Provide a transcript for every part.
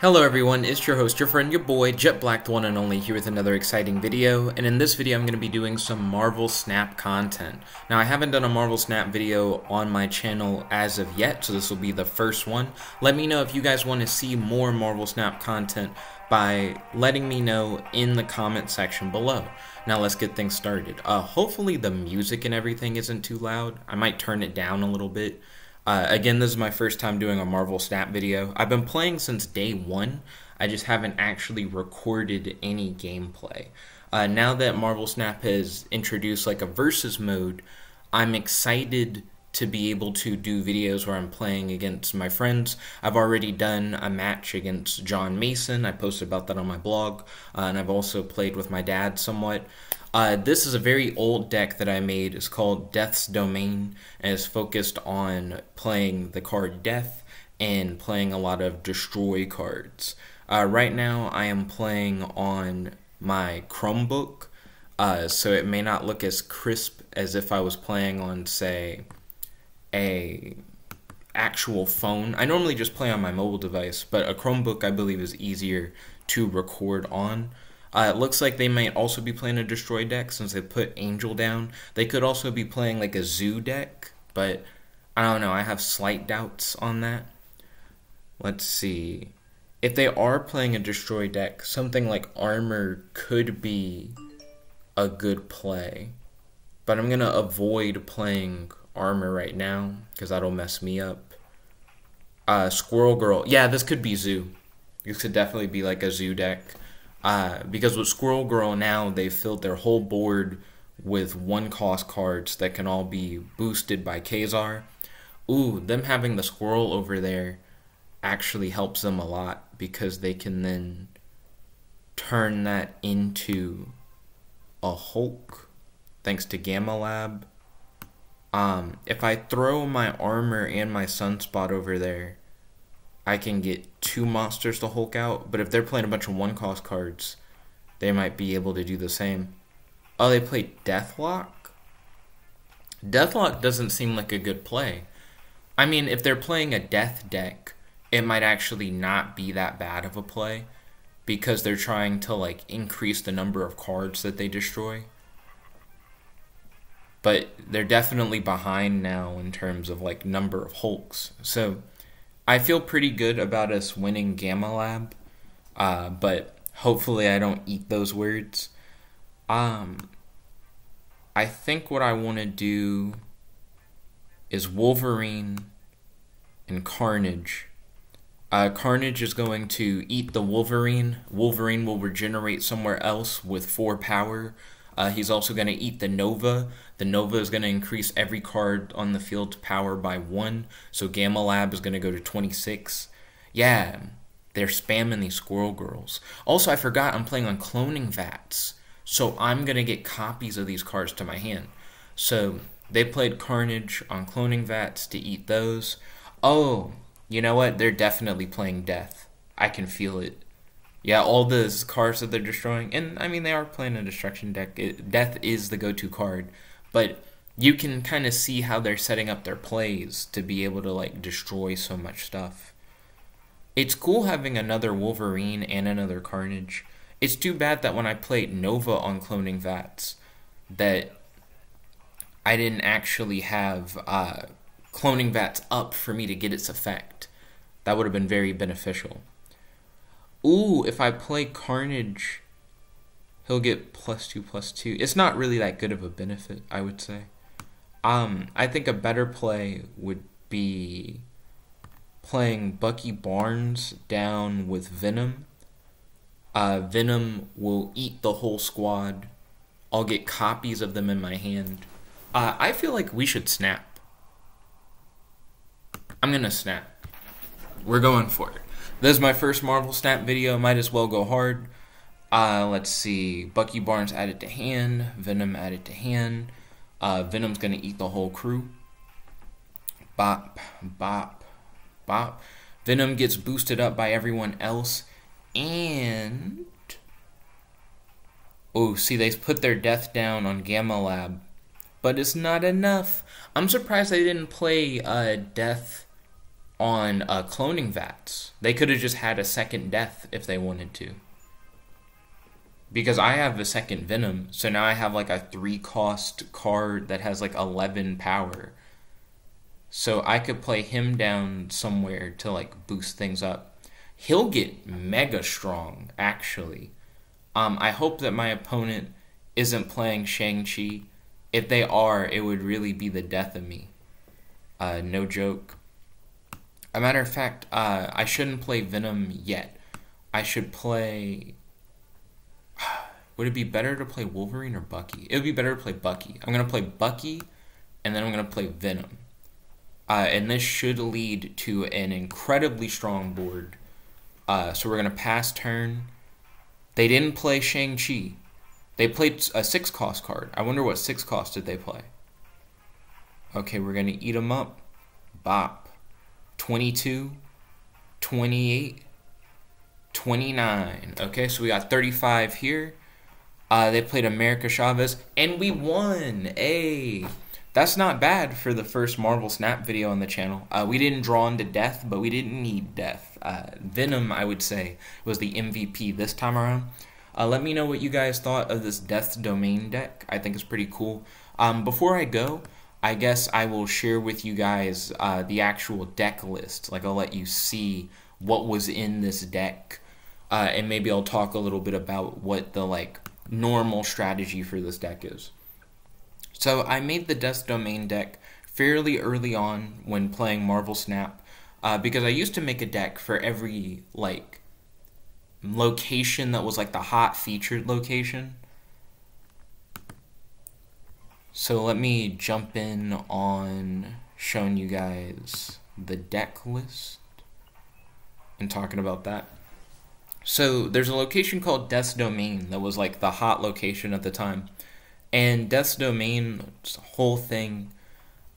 Hello everyone, it's your host, your friend, your boy, Jet Black, the one and only, here with another exciting video, and in this video I'm going to be doing some Marvel Snap content. Now I haven't done a Marvel Snap video on my channel as of yet, so this will be the first one. Let me know if you guys want to see more Marvel Snap content by letting me know in the comment section below. Now let's get things started. Hopefully the music and everything isn't too loud. I might turn it down a little bit. Again, this is my first time doing a Marvel Snap video. I've been playing since day one. I just haven't actually recorded any gameplay. Now that Marvel Snap has introduced like a versus mode, I'm excited to be able to do videos where I'm playing against my friends. I've already done a match against John Mason. I posted about that on my blog, and I've also played with my dad somewhat. This is a very old deck that I made. It's called Death's Domain, and it's focused on playing the card Death and playing a lot of destroy cards. Right now I am playing on my Chromebook, so it may not look as crisp as if I was playing on, say, a actual phone. I normally just play on my mobile device, but a Chromebook I believe is easier to record on. It looks like they might also be playing a destroy deck since they put Angel down. They could also be playing like a Zoo deck, but I don't know. I have slight doubts on that. Let's see. If they are playing a destroy deck, something like Armor could be a good play. But I'm going to avoid playing Armor right now because that'll mess me up. Squirrel Girl. Yeah, this could be Zoo. This could definitely be like a Zoo deck. Because with Squirrel Girl now, they've filled their whole board with one-cost cards that can all be boosted by Kazar. Ooh, them having the squirrel over there actually helps them a lot because they can then turn that into a Hulk thanks to Gamma Lab. If I throw my Armor and my Sunspot over there, I can get two monsters to Hulk out, but if they're playing a bunch of one-cost cards, they might be able to do the same. Oh, they played Deathlock? Deathlock doesn't seem like a good play. I mean, if they're playing a Death deck, it might actually not be that bad of a play, because they're trying to, like, increase the number of cards that they destroy. But they're definitely behind now in terms of, like, number of Hulks. So I feel pretty good about us winning Gamma Lab, but hopefully I don't eat those words. I think what I want to do is Wolverine and Carnage. Carnage is going to eat the Wolverine. Wolverine will regenerate somewhere else with 4 power. He's also going to eat the Nova. The Nova is going to increase every card on the field's power by 1. So Gamma Lab is going to go to 26. Yeah, they're spamming these Squirrel Girls. Also, I forgot I'm playing on Cloning Vats. So I'm going to get copies of these cards to my hand. So they played Carnage on Cloning Vats to eat those. Oh, you know what? They're definitely playing Death. I can feel it. Yeah, all the cards that they're destroying, and I mean, they are playing a destruction deck. Death is the go-to card, but you can kind of see how they're setting up their plays to be able to, like, destroy so much stuff. It's cool having another Wolverine and another Carnage. It's too bad that when I played Nova on Cloning Vats, that I didn't actually have Cloning Vats up for me to get its effect. That would have been very beneficial. Ooh, if I play Carnage, he'll get +2/+2. It's not really that good of a benefit, I would say. I think a better play would be playing Bucky Barnes down with Venom. Venom will eat the whole squad. I'll get copies of them in my hand. I feel like we should snap. I'm gonna snap. We're going for it. This is my first Marvel Snap video. Might as well go hard. Let's see. Bucky Barnes added to hand. Venom added to hand. Venom's going to eat the whole crew. Bop, bop, bop. Venom gets boosted up by everyone else. And oh, see, they put their Death down on Gamma Lab. But it's not enough. I'm surprised they didn't play Death on cloning VATS. They could have just had a second death if they wanted to. Because I have a second Venom, so now I have like a 3-cost card that has like 11 power. So I could play him down somewhere to like boost things up. He'll get mega strong, actually. I hope that my opponent isn't playing Shang-Chi. If they are, it would really be the death of me. No joke. A matter of fact, I shouldn't play Venom yet. I should play... Would it be better to play Wolverine or Bucky? It would be better to play Bucky. I'm going to play Bucky, and then I'm going to play Venom. And this should lead to an incredibly strong board. So we're going to pass turn. They didn't play Shang-Chi. They played a 6-cost card. I wonder what 6-cost did they play. Okay, we're going to eat them up. Bop. 22, 28, 29. Okay, so we got 35 here. They played America Chavez, and we won. Hey, that's not bad for the first Marvel Snap video on the channel. We didn't draw into death, but we didn't need death. Venom, I would say, was the MVP this time around. Let me know what you guys thought of this Death's Domain deck. I think it's pretty cool. Before I go, I guess I will share with you guys the actual deck list. Like, I'll let you see what was in this deck, and maybe I'll talk a little bit about what the normal strategy for this deck is. So I made the Death's Domain deck fairly early on when playing Marvel Snap, because I used to make a deck for every location that was the hot featured location. So let me jump in on showing you guys the deck list and talking about that. So there's a location called Death's Domain that was the hot location at the time. And Death's Domain's whole thing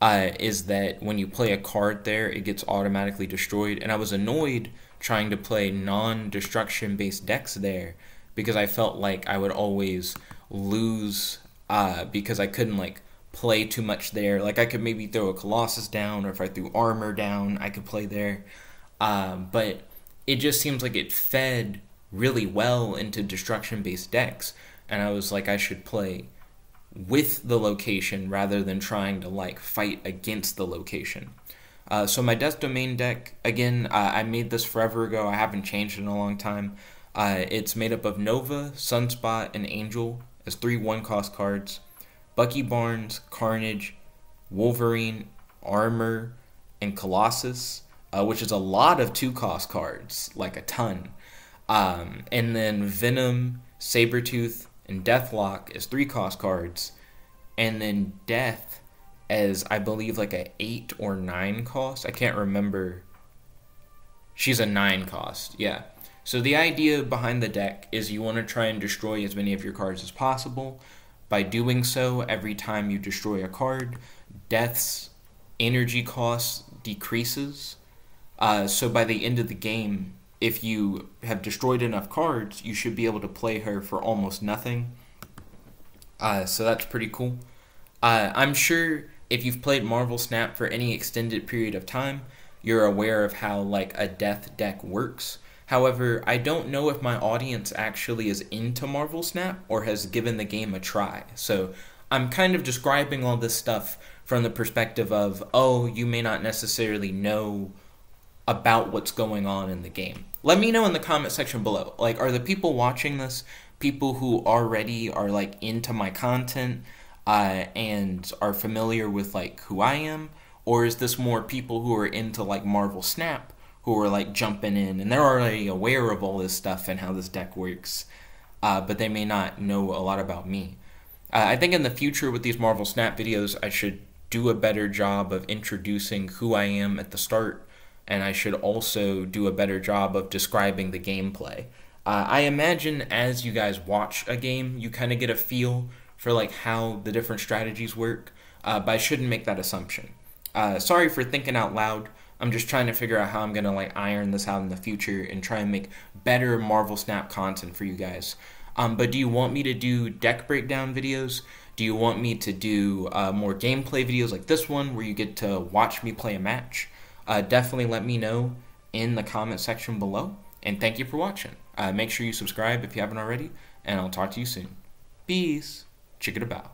is that when you play a card there, it gets automatically destroyed. And I was annoyed trying to play non-destruction based decks there because I felt like I would always lose because I couldn't play too much there. I could maybe throw a Colossus down, or if I threw armor down, I could play there. But it just seems like it fed really well into destruction-based decks, and I was I should play with the location rather than trying to fight against the location. So my Death's Domain deck, again, I made this forever ago. I haven't changed it in a long time. It's made up of Nova, Sunspot, and Angel as 3 1-cost cards, Bucky Barnes, Carnage, Wolverine, Armor, and Colossus, which is a lot of 2-cost cards, a ton. And then Venom, Sabretooth, and Deathlock as 3-cost cards. And then Death as, I believe, a 8 or 9 cost. I can't remember. She's a 9 cost, yeah. So the idea behind the deck is you want to try and destroy as many of your cards as possible. By doing so, every time you destroy a card, Death's energy cost decreases. So by the end of the game, if you have destroyed enough cards, you should be able to play her for almost nothing. So that's pretty cool. I'm sure if you've played Marvel Snap for any extended period of time, you're aware of how a death deck works. However, I don't know if my audience actually is into Marvel Snap or has given the game a try. So I'm kind of describing all this stuff from the perspective of, oh, you may not necessarily know about what's going on in the game. Let me know in the comment section below. Are the people watching this people who already are into my content and are familiar with who I am, or is this more people who are into Marvel Snap who are jumping in and they're already aware of all this stuff and how this deck works, but they may not know a lot about me? I think in the future with these Marvel Snap videos, I should do a better job of introducing who I am at the start, and I should also do a better job of describing the gameplay. I imagine as you guys watch a game, you kind of get a feel for how the different strategies work, but I shouldn't make that assumption. Sorry for thinking out loud. I'm just trying to figure out how I'm going to iron this out in the future and try and make better Marvel Snap content for you guys. But do you want me to do deck breakdown videos? Do you want me to do more gameplay videos like this one where you get to watch me play a match? definitely let me know in the comment section below. And thank you for watching. Make sure you subscribe if you haven't already, and I'll talk to you soon. Peace. Chickadee bow.